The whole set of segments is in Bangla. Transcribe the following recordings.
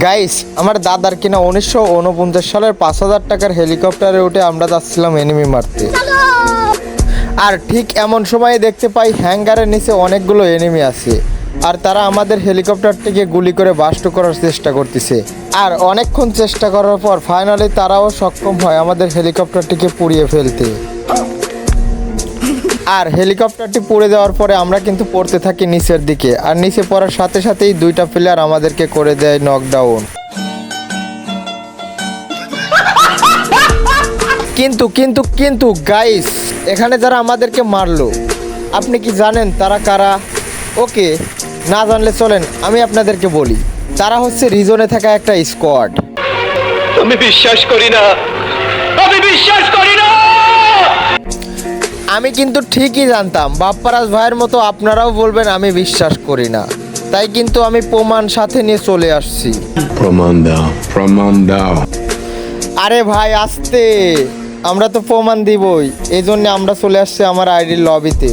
গাইস, আমার দাদার কিনা 1949 সালের 5,000 টাকার হেলিকপ্টারে উঠে আমরা যাচ্ছিলাম এনিমি মারতে। আর ঠিক এমন সময় দেখতে পাই হ্যাঙ্গারের নিচে অনেকগুলো এনিমি আছে, আর তারা আমাদের হেলিকপ্টারটিকে গুলি করে বাস্ট করার চেষ্টা করতেছে। আর অনেকক্ষণ চেষ্টা করার পর ফাইনালি তারাও সক্ষম হয় আমাদের হেলিকপ্টারটিকে পুড়িয়ে ফেলতে। আর হেলিকপ্টারটি পুড়ে যাওয়ার পরে আমরা কিন্তু পড়তে থাকি নিচের দিকে, আর নিচে পড়ার সাথে সাথেই দুইটা প্লেয়ার আমাদেরকে করে দেয় নকডাউন। কিন্তু কিন্তু কিন্তু গাইস, এখানে যারা আমাদেরকে মারলো আপনি কি জানেন তারা কারা? ওকে, না জানলে চলেন আমি আপনাদেরকে বলি। তারা হচ্ছে রিজনে থাকা একটা স্কোয়াড। আমি বিশ্বাস করি না, আমি বিশ্বাস করি না। আমি কিন্তু ঠিকই জানতাম বাপ্পারাজ ভাইয়ের মতো আপনারাও বলবেন আমি বিশ্বাস করি না, তাই কিন্তু আমি প্রমাণ সাথে নিয়ে চলে আসছি। প্রমাণ দাও, প্রমাণ দাও। আরে ভাই আসতে, আমরা তো প্রমাণ দিবই, এই জন্য আমরা চলে আসছি আমার আইডির লবিতে।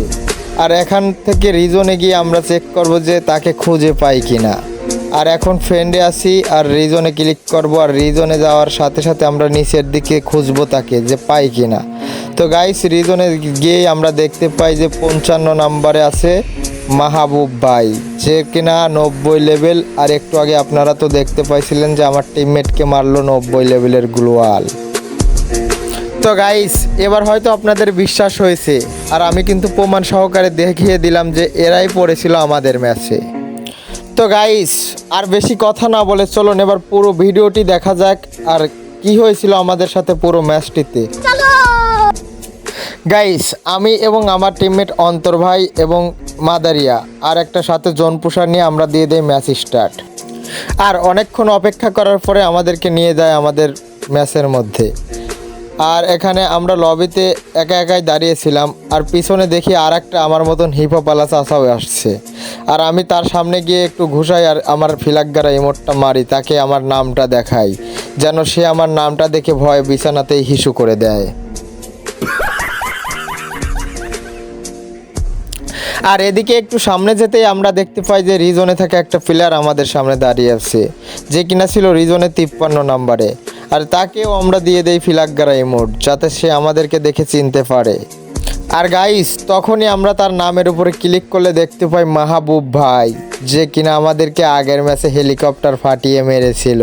আর এখান থেকে রিজনে গিয়ে আমরা চেক করব যে তাকে খুঁজে পাই কিনা। আর এখন ফ্রেন্ডে আসি আর রিজনে ক্লিক করব, আর রিজনে যাওয়ার সাথে সাথে আমরা নিচের দিকে খুঁজবো তাকে যে পাই কিনা। তো গাইস, রিজনে গিয়ে আমরা দেখতে পাই যে 55 নম্বরে আছে মাহবুব ভাই, যে কিনা 90 লেভেল। আর একটু আগে আপনারা তো দেখতে পাইছিলেন যে আমার টিমমেটকে মারলো 90 লেভেলের গ্লোয়াল। তো গাইস, এবার হয়তো আপনাদের বিশ্বাস হয়েছে, আর আমি কিন্তু প্রমাণ সহকারে দেখিয়ে দিলাম যে এরাই পড়েছিল আমাদের ম্যাচে। তো গাইস, আর বেশি কথা না বলে চলুন এবার পুরো ভিডিওটি দেখা যাক আর কি হয়েছিল আমাদের সাথে পুরো ম্যাচটিতে। গাইস, আমি এবং আমার টিমমেট অন্তর ভাই এবং মাদারিয়া আর একটা সাথে জোনপুষার নিয়ে আমরা দিয়ে দেই ম্যাচ স্টার্ট। আর অনেকক্ষণ অপেক্ষা করার পরে আমাদেরকে নিয়ে যায় আমাদের ম্যাচের মধ্যে। আর এখানে আমরা লবিতে একা একাই দাঁড়িয়েছিলাম, আর পিছনে দেখি আর একটা আমার মতন হিপোপালা চাচাও আসছে। আর আমি তার সামনে গিয়ে একটু ঘুষাই আর আমার ফিলাগ্গারা ইমোটটা মারি, তাকে আমার নামটা দেখাই যেন সে আমার নামটা দেখে ভয়ে বিছানাতেই হিসু করে দেয়। আর এদিকে একটু সামনে যেতেই আমরা দেখতে পাই যে রিজনে থাকা একটা প্লেয়ার আমাদের সামনে দাঁড়িয়ে আছে, যে কিনা ছিল রিজনে 53 নম্বরে। আর তাকেও আমরা দিয়ে দেই ফিলাগ্গারা ইমোট যাতে সে আমাদেরকে দেখে চিনতে পারে। আর গাইস, তখনই আমরা তার নামের উপরে ক্লিক করলে দেখতে পাই মাহবুব ভাই, যে কিনা আমাদেরকে আগের ম্যাচে হেলিকপ্টার ফাটিয়ে মেরেছিল।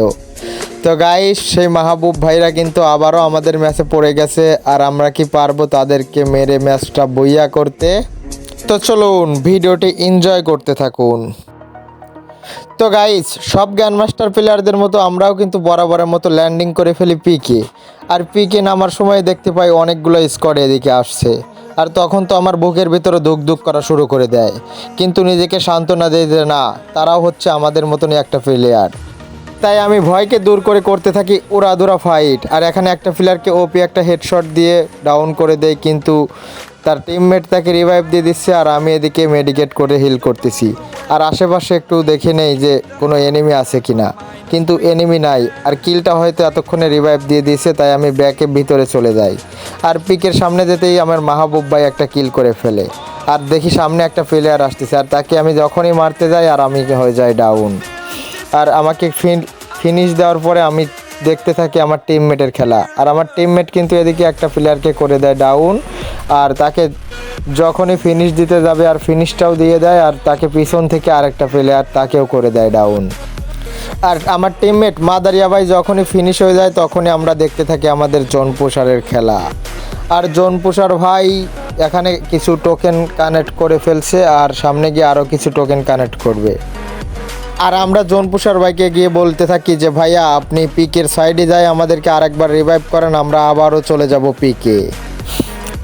তো গাইস, সেই মাহবুব ভাইরা কিন্তু আবারও আমাদের ম্যাচে পড়ে গেছে, আর আমরা কি পারবো তাদেরকে মেরে ম্যাচটা বইয়া করতে? তো চলুন ভিডিওটি এনজয় করতে থাকুন। তো গাইস, সব গ্র্যান্ডমাস্টার প্লেয়ারদের মতো আমরাও কিন্তু বরাবরের মতো ল্যান্ডিং করে ফেলি পিকে। আর পিকে নামার সময় দেখতে পাই অনেকগুলো স্কোয়াড এদিকে আসছে। আর তখন তো আমার বুকের ভিতরে ধুক ধুক করা শুরু করে দেয়, কিন্তু নিজেকে সান্ত্বনা দেয় যে না, তারাও হচ্ছে আমাদের মতনই একটা প্লেয়ার। তাই আমি ভয়কে দূর করে করতে থাকি উড়াধুরা ফাইট। আর এখানে একটা প্লেয়ারকে ওপি একটা হেডশট দিয়ে ডাউন করে দেয়, কিন্তু তার টিমমেট তাকে রিভাইভ দিয়ে দিচ্ছে, আর আমি এদিকে মেডিকেট করে হিল করতেছি। আর আশেপাশে একটু দেখে নেই যে কোনো এনিমি আছে কিনা, কিন্তু এনিমি নাই। আর কিলটা হয়তো এতক্ষণে রিভাইভ দিয়ে দিয়েছে, তাই আমি ব্যাকে ভিতরে চলে যাই। আর পিকের সামনে যেতেই আমার মাহবুব ভাই একটা কিল করে ফেলে। আর দেখি সামনে একটা প্লেয়ার আসতেছে, আর তাকে আমি যখনই মারতে যাই আর আমি হয়ে যাই ডাউন। আর আমাকে ফিনিশ দেওয়ার পরে আমি দেখতে থাকি আমার টিমমেটের খেলা। আর আমার টিমমেট কিন্তু এদিকে একটা প্লেয়ারকে করে দেয় ডাউন, আর তাকে যখনই ফিনিশ দিতে যাবে আর ফিনিশটাও দিয়ে দেয়, আর তাকে পিছন থেকে আরেকটা প্লেয়ার তাকেও করে দেয় ডাউন। আর আমার টিমমেট মাদারিয়া ভাই যখনই ফিনিশ হয়ে যায় তখনই আমরা দেখতে থাকি আমাদের জোনপুষারের খেলা। আর জোনপুষার ভাই এখানে কিছু টোকেন কানেক্ট করে ফেলছে, আর সামনে গিয়ে আরও কিছু টোকেন কানেক্ট করবে। আর আমরা জোনপুষার ভাইকে গিয়ে বলতে থাকি যে ভাইয়া আপনি পিকের সাইডে যাই আমাদেরকে আরেকবার রিভাইভ করেন, আমরা আবারও চলে যাব পিকে।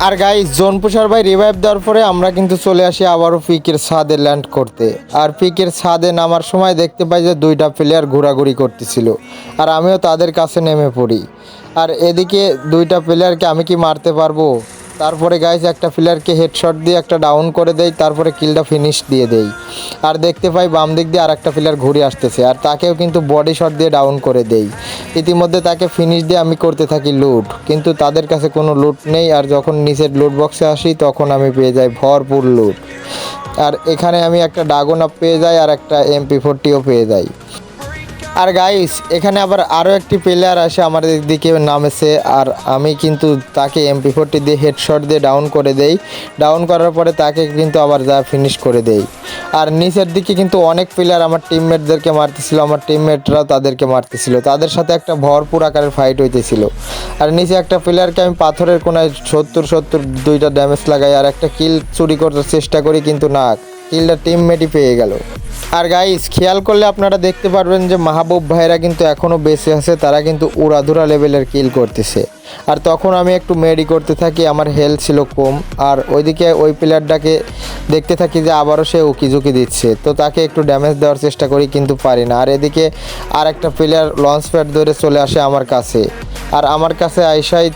আর গাইস, জোনপুষার ভাই রিভাইভ দেওয়ার পরে আমরা কিন্তু চলে আসি আবারও পিকের ছাদে ল্যান্ড করতে। আর পিকের ছাদে নামার সময় দেখতে পাই যে দুইটা প্লেয়ার ঘোরাঘুরি করতেছিল, আর আমিও তাদের কাছে নেমে পড়ি। আর এদিকে দুইটা প্লেয়ারকে আমি কি মারতে পারবো? তারপরে গাইস একটা প্লেয়ারকে হেডশট দিয়ে একটা ডাউন করে দেই, তারপরে কিলটা ফিনিশ দিয়ে দেই। আর দেখতে পাই বাম দিক দিয়ে আর একটা প্লেয়ার ঘুরে আসতেছে, আর তাকেও কিন্তু বডি শট দিয়ে ডাউন করে দেই। ইতিমধ্যে তাকে ফিনিশ দিয়ে আমি করতে থাকি লুট, কিন্তু তাদের কাছে কোনো লুট নেই। আর যখন নিচের লুট বক্সে আসি তখন আমি পেয়ে যাই ভরপুর লুট। আর এখানে আমি একটা ড্রাগন আপ পেয়ে যাই আর একটা MP40ও পেয়ে যাই। আর গাইস এখানে আবার আরও একটি প্লেয়ার আসে আমাদের দিকে নামেছে, আর আমি কিন্তু তাকে MP40 দিয়ে হেডশট দিয়ে ডাউন করে দেই। ডাউন করার পরে তাকে কিন্তু আবার যা ফিনিশ করে দেই। আর নিচের দিকে কিন্তু অনেক প্লেয়ার আমার টিমমেটদেরকে মারতেছিল, আমার টিমমেটরাও তাদেরকে মারতেছিল, তাদের সাথে একটা ভরপুর আকারের ফাইট হইতেছিল। আর নিচে একটা প্লেয়ারকে আমি পাথরের কোনায় 70 দুইটা ড্যামেজ লাগাই আর একটা কিল চুরি করার চেষ্টা করি, কিন্তু না, কিলটা টিমমেটই পেয়ে গেল। আর গাইস খেয়াল করলে আপনারা দেখতে পারবেন যে মাহবুব ভাইরা কিন্তু এখনও বেঁচে আছে, তারা কিন্তু উড়াধুরা লেভেলের কিল করতেছে। আর তখন আমি একটু মেডি করতে থাকি, আমার হেলথ ছিল কম। আর ওইদিকে ওই প্লেয়ারটাকে দেখতে থাকি যে আবারও সে উকিঝুঁকি দিচ্ছে, তো তাকে একটু ড্যামেজ দেওয়ার চেষ্টা করি কিন্তু পারি না। আর এদিকে আর একটা প্লেয়ার লঞ্চ প্যাড ধরে চলে আসে আমার কাছে, আর আমার কাছে আইসাই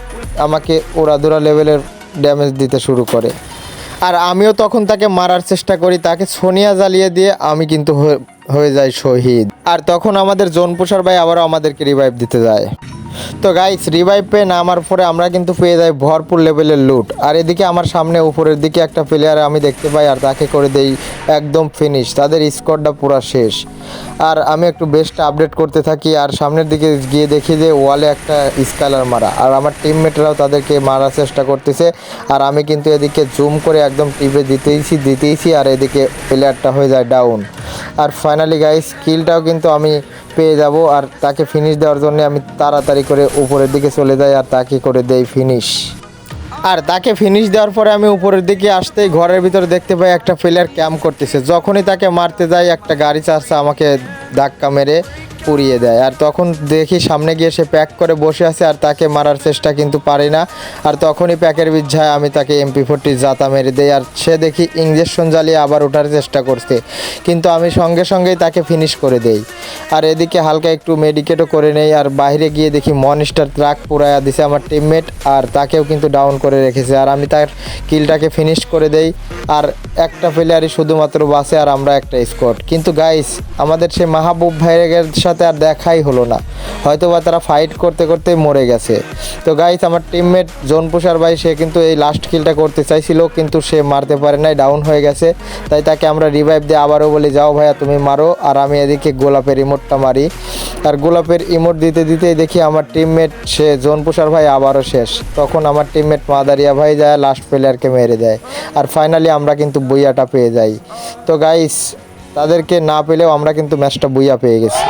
আমাকে উড়াধুরা লেভেলের ড্যামেজ দিতে শুরু করে। আর আমিও তখন তাকে মারার চেষ্টা করি, তাকে সোনিয়া জ্বালিয়ে দিয়ে আমি কিন্তু হয়ে যাই শহীদ। আর তখন আমাদের জোন পুষার ভাই আবারও আমাদেরকে রিভাইভ দিতে যায়। তো গাইস রিভাইভ পেয়ে নামার পরে আমরা কিন্তু পেয়ে যাই ভরপুর লেভেলের লুট। আর এদিকে আমার সামনে উপরের দিকে একটা প্লেয়ার আমি দেখতে পাই, আর তাকে করে দেই একদম ফিনিশ, তাদের স্কোরটা পুরো শেষ। আর আমি একটু বেস্টটা আপডেট করতে থাকি, আর সামনের দিকে গিয়ে দেখি যে ওয়ালে একটা স্কালার মারা, আর আমার টিমমেটরাও তাদেরকে মারার চেষ্টা করতেছে। আর আমি কিন্তু এদিকে জুম করে একদম টিপে দিতেইছি, আর এদিকে প্লেয়ারটা হয়ে যায় ডাউন। আর ফাইনালি গাইস কিলটাও কিন্তু আমি পেয়ে যাব, আর তাকে ফিনিশ দেওয়ার জন্য আমি তাড়াতাড়ি করে উপরের দিকে চলে যাই আর তাকে করে দেই ফিনিশ। আর তাকে ফিনিশ দেওয়ার পরে আমি উপরের দিকে আসতেই ঘরের ভিতরে দেখতে পাই একটা প্লেয়ার ক্যাম্প করতেছে। যখনই তাকে মারতে যাই একটা গাড়ি চার্জে আমাকে ধাক্কা মেরে পুড়িয়ে দেয়। আর তখন দেখি সামনে গিয়ে সে প্যাক করে বসে আছে, আর তাকে মারার চেষ্টা কিন্তু পারি না। আর তখনই প্যাকের বিছায় আমি তাকে MP40 জাতা মেরে দেই, আর সে দেখি ইঞ্জেকশন জ্বালিয়ে আবার ওঠার চেষ্টা করছে, কিন্তু আমি সঙ্গে সঙ্গেই তাকে ফিনিশ করে দেই। আর এদিকে হালকা একটু মেডিকেটও করে নেই, আর বাইরে গিয়ে দেখি মনস্টার ট্রাক পুরাইয়া দিছে আমার টিমমেট, আর তাকেও কিন্তু ডাউন করে রেখেছে। আর আমি তার কিলটাকে ফিনিশ করে দেই, আর একটা প্লেয়ারই শুধুমাত্র বাসে, আর আমরা একটা স্কোয়াড। কিন্তু গাইস আমাদের সে মাহবুব ভাইয়ের সাথে আর দেখাই হলো না, হয়তো বা তারা ফাইট করতে করতেই মরে গেছে। তো গাইস আমার টিমমেট জোন পুষার ভাই সে কিন্তু এই লাস্ট কিলটা করতে চাইছিল, কিন্তু সে মারতে পারে নাই, ডাউন হয়ে গেছে। তাই তাকে আমরা রিভাইভ দিয়ে আবারও বলি যাও ভাইয়া তুমি মারো, আর আমি এদিকে গোলাপের ইমোটটা মারি। আর গোলাপের ইমোট দিতে দিতেই দেখি আমার টিমমেট সে জোন পুষার ভাই আবারও শেষ। তখন আমার টিমমেট মাদারিয়া ভাই যায় লাস্ট প্লেয়ারকে মেরে দেয়, আর ফাইনালি আমরা কিন্তু বুইয়াটা পেয়ে যাই। তো গাইস তাদেরকে না পেলেও আমরা কিন্তু ম্যাচটা বুইয়া পেয়ে গেছি।